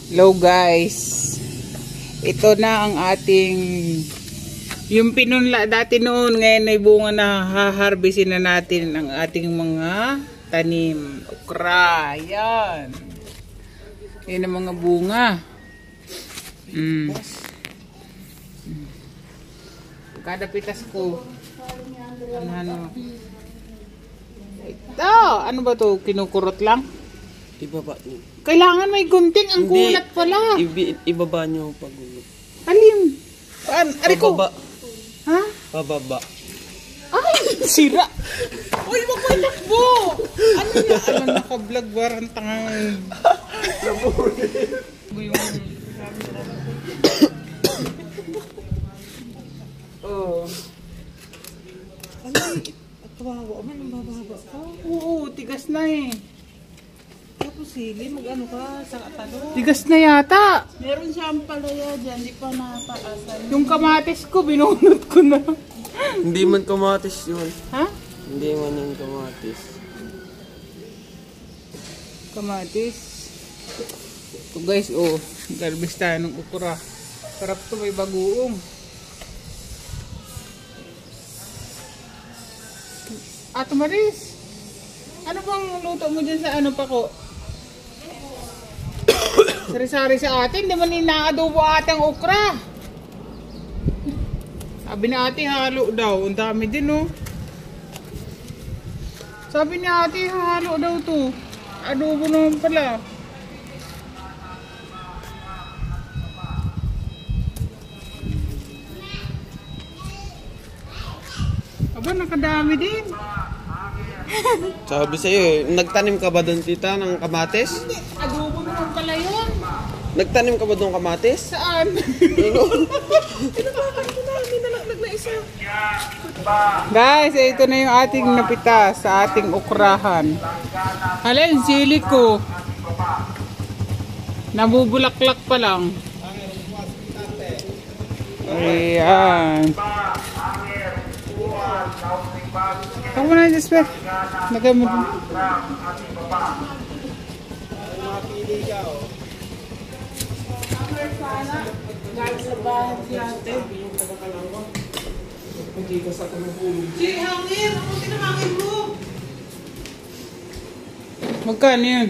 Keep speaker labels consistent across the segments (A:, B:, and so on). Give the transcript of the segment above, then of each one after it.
A: Hello guys, ito na ang ating yung pinunla dati noon, ngayon ay bunga na. Haharbisin na natin ang ating mga tanim. Okra, yan ang mga bunga. Kada pitas ko ano ito, ano ba to, kinukurot lang?
B: Ibaba.
A: Kailangan may gunting, ang kulat pala.
B: Ibaba nyo pagulot.
A: Alin? Ariko?
B: Pababa.
A: Ha? Pababa. Ay, sira. Uy, wag mo itakbo. Ano na? Alam, naka-vlog warang tangang. Oh.
C: Kawawa man ang bababa ka.
A: Oo, tigas na eh.
C: Tapos sili, mag-ano ka sa katalo.
A: Tigas na yata.
C: Meron siyang palaya dyan, di pa nataasan.
A: Yung kamatis ko, binunot ko na.
B: Hindi man kamatis yun.
A: Ha?
B: Hindi man yung kamatis.
A: Kamatis. Ito guys, oh. Garbis tayo ng ukura. Sarap to, may bagoong. Ato Maris, ano bang luto mo dyan sa ano pa ko? Sari-sari sa atin, di man inaadobo ate ang okra. Sabi ni ate halo daw, ang dami din oh. Sabi ni ate halo daw to. Adobo naman pala. Aba, nakadami din.
B: Sabi sa'yo eh, nagtanim ka ba doon tita ng kamatis?
A: Hindi, adobo naman pala yun.
B: Nagtanim ka ba doon kamatis?
A: Saan? Guys, ito na yung ating napita sa ating ukrahan. Hala, yung sili ko. Nabubulaklak pa lang. Ayan. Ako mo na, Jasper. Lagay mo dun. Magkano yun?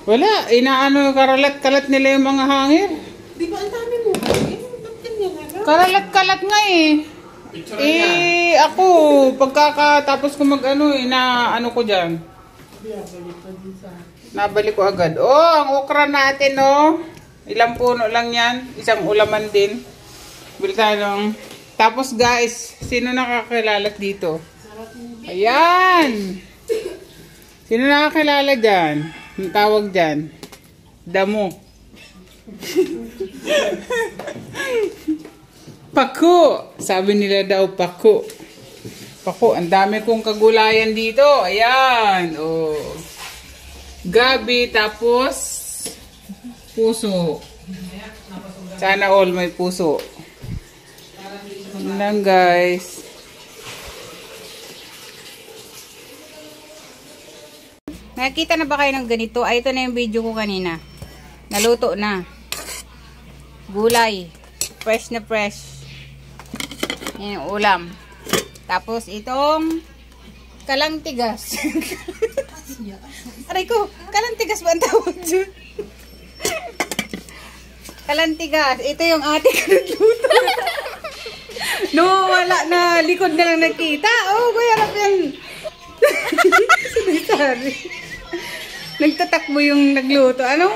A: Wala, inaano, karalat-kalat nila yung mga hangir.
C: Di ba ang dami mo?
A: Karalat-kalat nga eh. Ako, pagkakatapos ko mag-ano, ano ko dyan. Nabalik ko agad. Oh, ang okra natin, oh. Ilang puno lang yan. Isang ulaman din. Bili tayo ng... Tapos guys, sino nakakilala dito? Ayan! Sino nakakilala dyan? Ang tawag dyan? Damo. Pako! Sabi nila daw pako. Pako, ang dami kong kagulayan dito. Ayan. Oh. Gabi, tapos puso. Sana all may puso. Yan lang guys. Nakita na ba kayo ng ganito? Ay, ito na yung video ko kanina. Naluto na. Gulay. Fresh na fresh. Yan yung ulam. Tapos itong kalantigas. Aray ko, kalantigas ba ang tawag dyan? Kalantigas. Ito yung ate ko nagluto. No, wala na. Likod na lang nakita. Oh, kuya rap yan. Sorry. Nagtatakbo yung nagluto. Ano?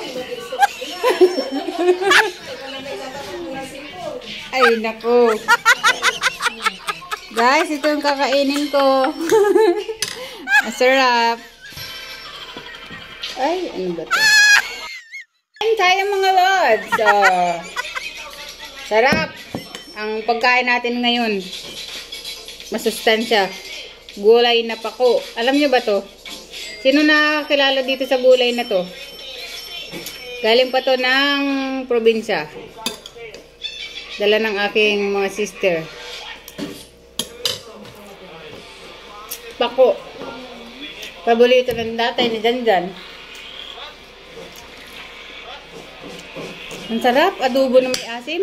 A: Ay, naku. Guys, ito yung kakainin ko. Masarap. Ay, ano ba ito? Kain tayo mga lods. So, sarap. Ang pagkain natin ngayon. Masustansya. Gulay na pako. Alam nyo ba to? Sino nakakilala dito sa gulay na to? Galing pa to ng probinsya. Dala ng aking mga sister. Pako. Paborito ng tatay ni Janjan.
D: Ang sarap, adobo na may asim.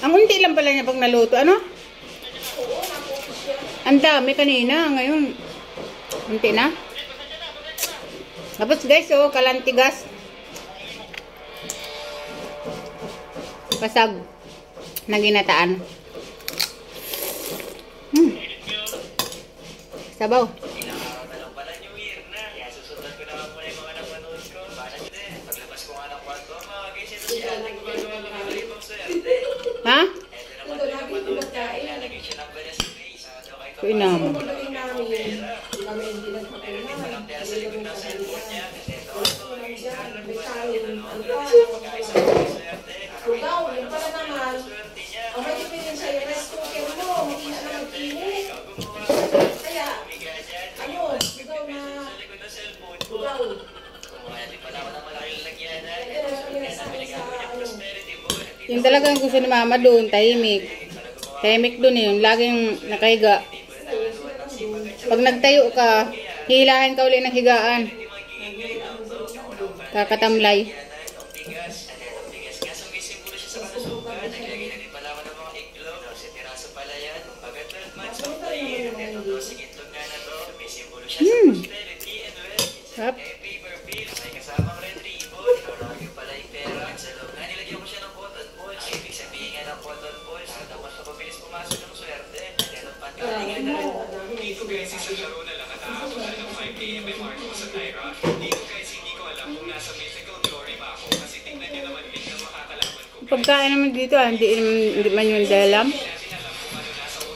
D: Ang unti lang pala niya pag naluto, ano? Ang dami kanina, ngayon. Unti na. Tapos guys, oh, kalantigas. Pasag na ginataan. Sabaw. Ha? Kuy naman. Yung talagang gusto ni mama doon, tahimik. Tahimik doon yun, laging nakahiga. Pag nagtayo ka, hihilahin ka ulit ng higaan. Kakatamlay. Sarap. Pagkain naman dito, hindi man yung dalam.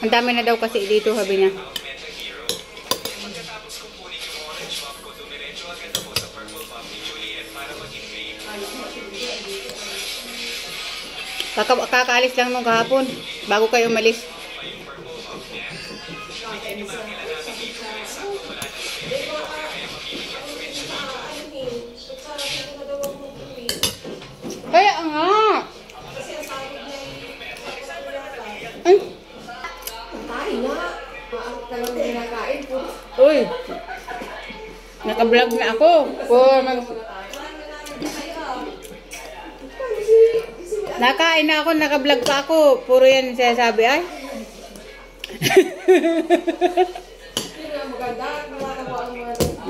D: Ang dami na daw kasi dito, sabi niya. Kakaalis lang nung kahapon, bago kayo umalis. Kaya nga. Ay. Uy. Naka-vlog na ako. Nakain na ako, naka-vlog pa ako. Puro yan sinasabi ay.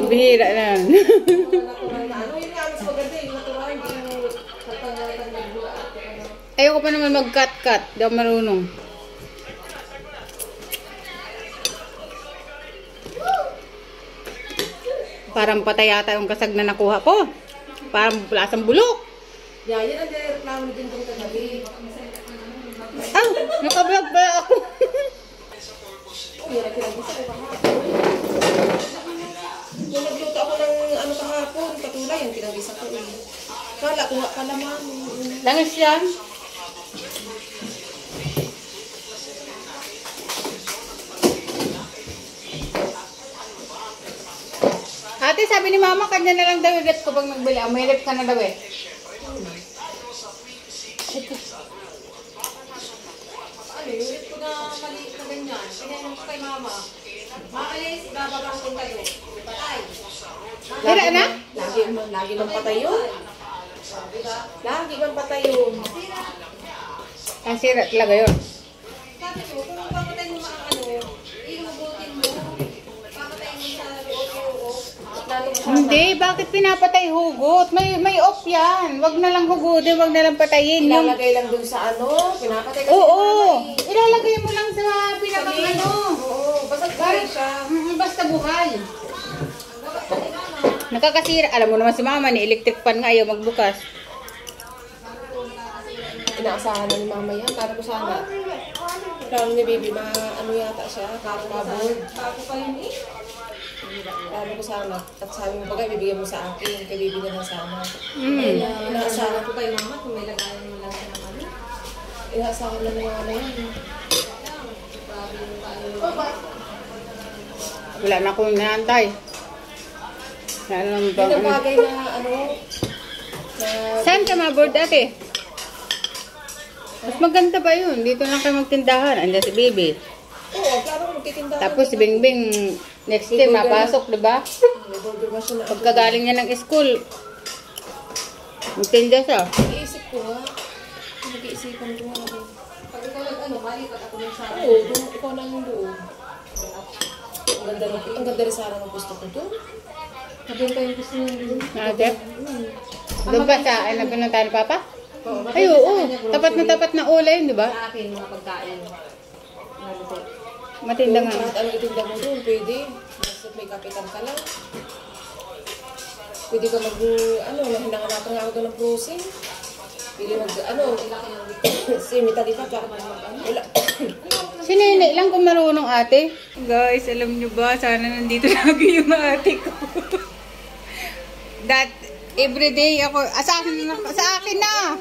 D: Bihira na. Ayoko pa naman mag-cut-cut. Di ako marunong. Parang patay yata yung kasag na nakuha ko. Parang lasang bulok.
C: Yeah, yan ang reklamo din kung kagabi.
D: Ah, naka-vlog pala ako.
C: Kung nagluto ako ng ano kahapon, patulay, yung pinagisa ko eh. Kala ko nga kalaman.
D: Langis yan. Ate, sabi ni mama, kanya na lang daw yung rep ko pag nagbili. May rep ka na daw eh.
C: Ano, yung rep ko na maliit na ganyan. Pinanong ko kay mama. Maalis, bababang ko tayo. Patay.
D: Tira na?
C: Lagi man patay yun. Lagi man patay yun.
D: Ang sira talaga yun.
C: Sabi ko, kung papatay mo mga ano, ihugutin mo. Papatay mo sa loob.
D: Hindi, bakit pinapatay hugot? May off yan. Wag na lang hugutin, wag na lang patayin. Yung...
C: Ilalagay lang dun sa ano, pinapatay kasi
D: Oo, ilalagay mo lang sa pinakang ano.
C: Oo, basta buhay siya.
D: Basta buhay. Nakakasira. Alam mo naman si mama, ni electric fan nga ayaw magbukas.
C: Inaasahan na ni mama yan, para ko sana. Plano ni baby, ano yata siya, kakabog. Plano ko sana. At sabi mo bagay, bibigyan mo sa akin, kay baby na lang sana. Inaasahan ko kay mama kung may lagayan mo lang siya ng ano. Inaasahan lang ni mama yan.
D: Wala na akong inaantay. Wala naman bang
C: Yung bagay na ano, na
D: saan ka ma-board ate? Mas maganda pa yun. Dito lang kayo magtindahan. Andiyan si Bibi.
C: oo, klaro ko magtitinda.
D: Tapos si Bingbing Next time, mapasok, di ba?
C: Nag-order ba siya na?
D: Pagkagaling niya ng school, magtinda siya.
C: Iisip ko nga. Nag-iisipan ko nga. Pag ikaw nag-ano, malipat ako ng sana. Oo, doon, ikaw na yung doon. Ang ganda rin sana ng gusto ko doon. Sabi pa yung gusto niya doon.
D: Ate? Doon ba sa ay nagpunta ni Papa? Ay, oo. Tapat na ulay, di ba?
C: Sa akin, mga pagkain.
D: Matinda nga.
C: Kahit ano itinda mo doon, pwede. Basta may kapitan ka lang. Pwede ka hinanganapan nga ako doon ng frozen. Pwede simita dito, tsaka wala.
D: Si Nene lang kung marunong ate. Guys, alam nyo ba, sana nandito lagi yung ate ko. That, everyday ako, sa akin na.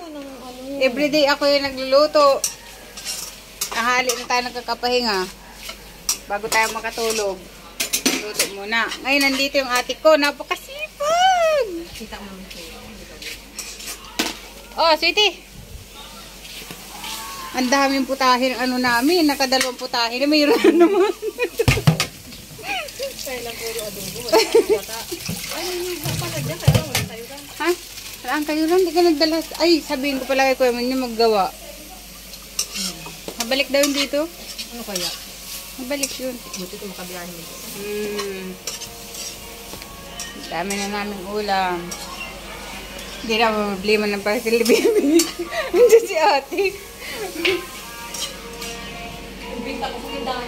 D: Everyday ako yung nagluluto. Tanghali na tayo nagkakapahinga. Bago tayo makatulog. Luto muna. Ngayon nandito yung ate ko. Napakasipag.
C: Kita mo naman siya.
D: Oh, sweetie. Ang daming putahin namin. Nakadalawang putahin na mayroon na naman.
C: Kailan puro adobo. Ay, pala dyan. Kaya wala tayo ka.
D: Ha? Saan kayo lang? Hindi ka nagdala. Ay, sabihin ko pala kay Kuya Man yung maggawa. Mabalik daw yun dito.
C: Ano kaya?
D: Mabalik yun.
C: Buti ko makabiyahin.
D: Dami na namin ulam. Hindi na problema ng parcel ni Baby. Nandiyan si ate.
C: Binta ko sa tindahan.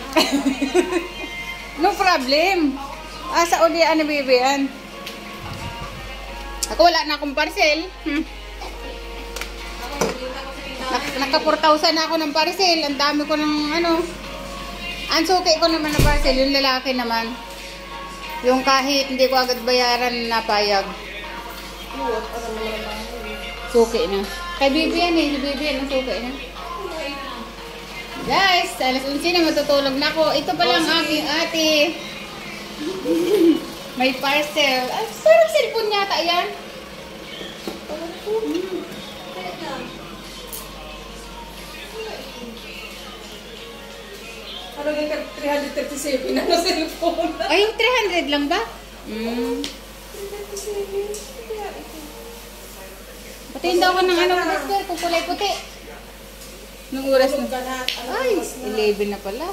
D: No problem. Sa ulian na Baby yan. Ako wala na akong parcel. Naka 4,000 na ako ng parcel. Ang dami ko ng Ang suki ko naman ng parcel. Yung lalaki naman. Yung kahit hindi ko agad bayaran na payag. Suki na. Kay Bibi yan eh. Si Bibi yan ang suki na. Guys, alas 11 na matutulog na ako. Ito pa lang aking ate. May parcel. Parang cellphone yata yan.
C: Ano yung 337 na cellphone?
D: Ay, yung 300 lang ba? Patiin daw ko ng master, kung kulay puti. Nung oras na. Ay, 11 na pala.